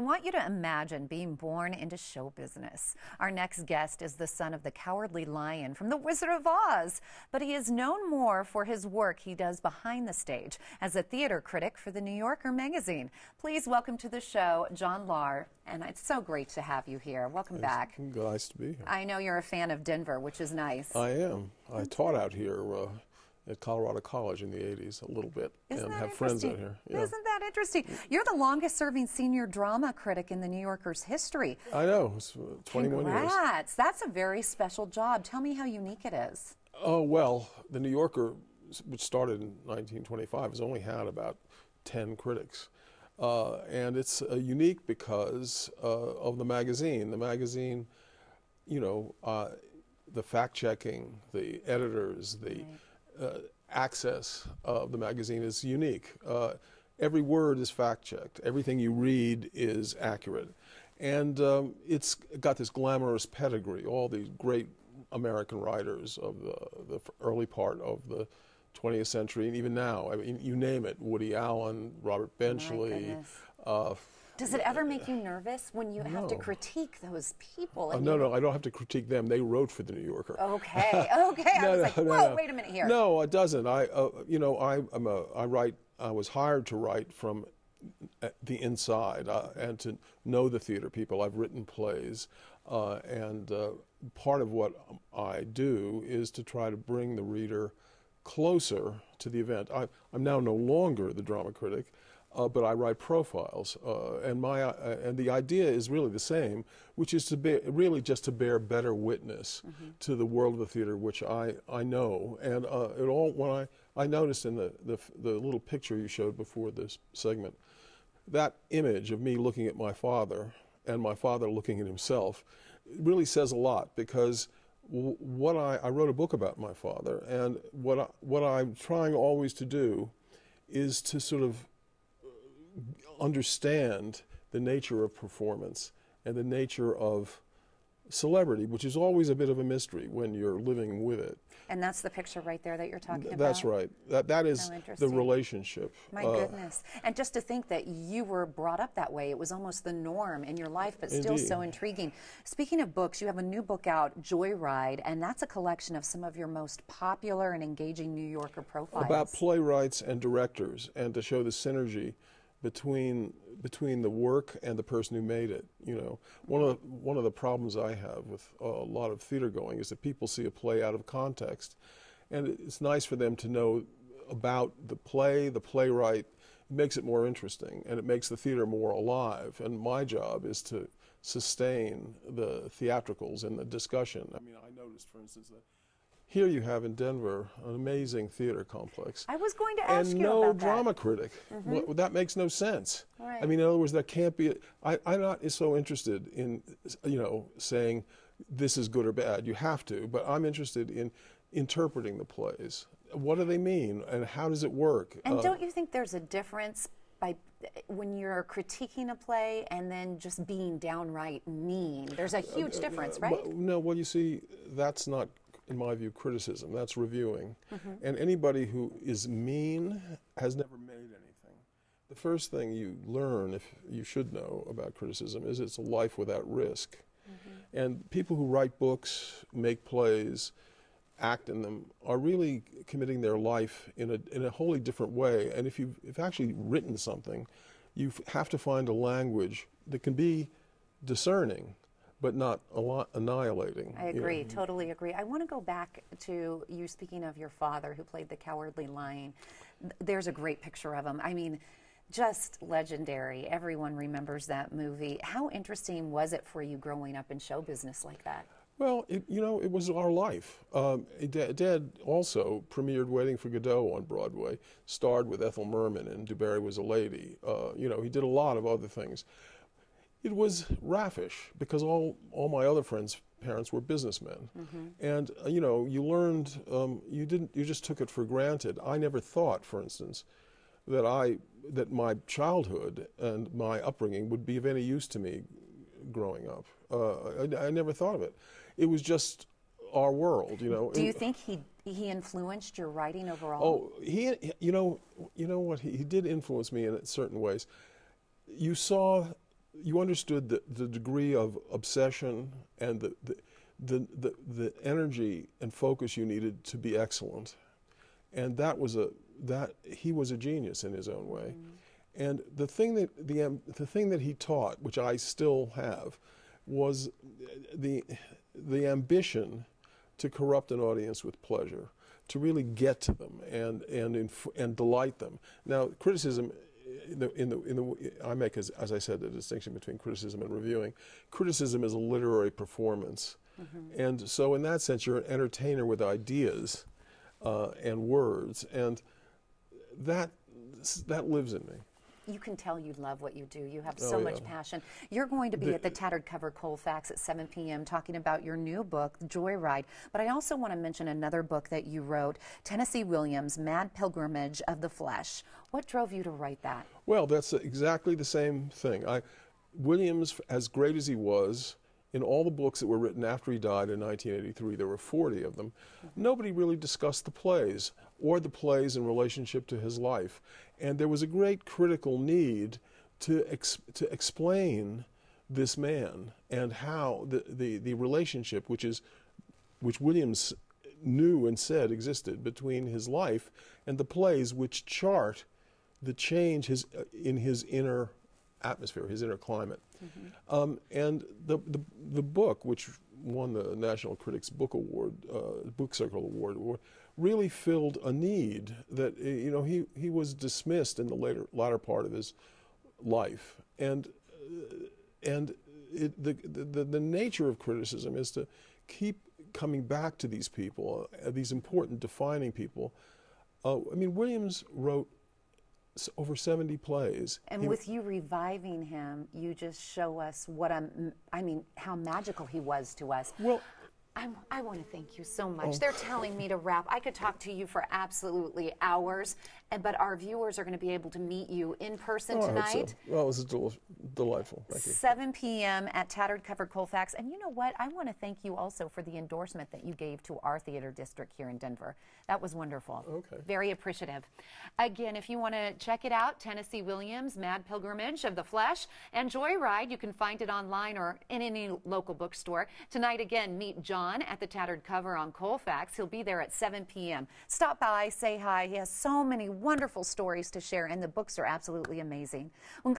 want you to imagine being born into show business. Our next guest is the son of the Cowardly Lion from The Wizard of Oz, but he is known more for his work he does behind the stage as a theater critic for The New Yorker magazine. Please welcome to the show, John Lahr, and it's so great to have you here. Welcome back. Nice to be here. I know you're a fan of Denver, which is nice. I am. I taught out here at Colorado College in the 80s a little bit. Isn't and that have friends out here. Yeah. Isn't that interesting? You're the longest serving senior drama critic in The New Yorker's history. I know. It's 21 years. Congrats. That's a very special job. Tell me how unique it is. Oh, well, The New Yorker, which started in 1925, has only had about 10 critics. And it's unique because of the magazine. The magazine, you know, the fact-checking, the editors, the access of the magazine is unique. Every word is fact-checked. Everything you read is accurate. And it's got this glamorous pedigree. All these great American writers of the early part of the 20th century, and even now, I mean, you name it, Woody Allen, Robert Benchley. Does it ever make you nervous when you have to critique those people? No, I don't have to critique them. They wrote for The New Yorker. Okay, okay. I was like, whoa, wait a minute here. No, it doesn't. You know, I was hired to write from the inside and to know the theater people. I've written plays, and part of what I do is to try to bring the reader closer to the event. I'm now no longer the drama critic. But I write profiles, and the idea is really the same, which is to really just to bear better witness to the world of the theater, which I know. And when I noticed in the little picture you showed before this segment, that image of me looking at my father and my father looking at himself really says a lot, because I wrote a book about my father, and what I'm trying always to do is to sort of understand the nature of performance and the nature of celebrity, which is always a bit of a mystery when you're living with it. And that's the picture right there that you're talking about? That's right. That is the relationship. My goodness. And just to think that you were brought up that way, it was almost the norm in your life, but still so intriguing. Speaking of books, you have a new book out, Joyride, and that's a collection of some of your most popular and engaging New Yorker profiles. About playwrights and directors, and to show the synergy between the work and the person who made it. You know, one of the problems I have with a lot of theater going is that people see a play out of context, and it's nice for them to know about the play, the playwright. It makes it more interesting, and it makes the theater more alive. And my job is to sustain the theatricals and the discussion. I mean, I noticed, for instance, that here you have in Denver an amazing theater complex. I was going to ask you about that. And no drama critic. Well, that makes no sense. Right. I mean, in other words, that can't be. I'm not so interested in, you know, saying this is good or bad. You have to. But I'm interested in interpreting the plays. What do they mean, and how does it work? And don't you think there's a difference when you're critiquing a play and then just being downright mean? There's a huge difference, right? No, well, you see, that's not, in my view, criticism. That's reviewing. And anybody who is mean has never made anything. The first thing you learn, if you should know about criticism, is it's a life without risk. And people who write books, make plays, act in them, are really committing their life in a wholly different way. And if you've actually written something, you have to find a language that can be discerning, but not annihilating. I agree, totally agree. I want to go back to you speaking of your father who played the Cowardly Lion. There's a great picture of him. I mean, just legendary. Everyone remembers that movie. How interesting was it for you growing up in show business like that? Well, you know, it was our life. Dad also premiered Waiting for Godot on Broadway, starred with Ethel Merman in Du Barry Was a Lady. You know, he did a lot of other things. It was raffish because all my other friends' parents were businessmen, and you know, you learned. You just took it for granted. I never thought, for instance, that my childhood and my upbringing would be of any use to me growing up. I never thought of it. It was just our world, you know. Do you think he influenced your writing overall? Oh, you know what, he did influence me in certain ways. You saw you understood the degree of obsession and the energy and focus you needed to be excellent, and he was a genius in his own way. And the thing that he taught, which I still have, was the ambition to corrupt an audience with pleasure, to really get to them and delight them. Now, criticism, I make, as I said, the distinction between criticism and reviewing. Criticism is a literary performance, and so in that sense, you're an entertainer with ideas and words, and that lives in me. You can tell you love what you do. You have so much passion. You're going to be at the Tattered Cover Colfax at 7 p.m. talking about your new book, Joyride. But I also want to mention another book that you wrote, Tennessee Williams' Mad Pilgrimage of the Flesh. What drove you to write that? Well, that's exactly the same thing. Williams, as great as he was, in all the books that were written after he died in 1983, there were 40 of them, nobody really discussed the plays or the plays in relationship to his life. And there was a great critical need to explain this man and how the relationship, which Williams knew and said existed between his life and the plays, which chart the change in his inner atmosphere, his inner climate. And the book, which won the National Critics Book Award, Book Circle Award, really filled a need that he was dismissed in the latter part of his life, and the nature of criticism is to keep coming back to these people, these important defining people. I mean, Williams wrote over 70 plays. And with you reviving him, you just show us how magical he was to us. Well, I want to thank you so much. They're telling me to wrap. I could talk to you for absolutely hours, but our viewers are going to be able to meet you in person tonight. I hope so. Well, it was delightful. Thank you. 7 p.m. at Tattered Cover Colfax. And you know what? I want to thank you also for the endorsement that you gave to our theater district here in Denver. That was wonderful. Okay. Very appreciative. Again, if you want to check it out, Tennessee Williams, Mad Pilgrimage of the Flesh, and Joyride, you can find it online or in any local bookstore. Tonight, again, meet John at the Tattered Cover on Colfax. He'll be there at 7 p.m. Stop by, say hi. He has so many wonderful stories to share, and the books are absolutely amazing.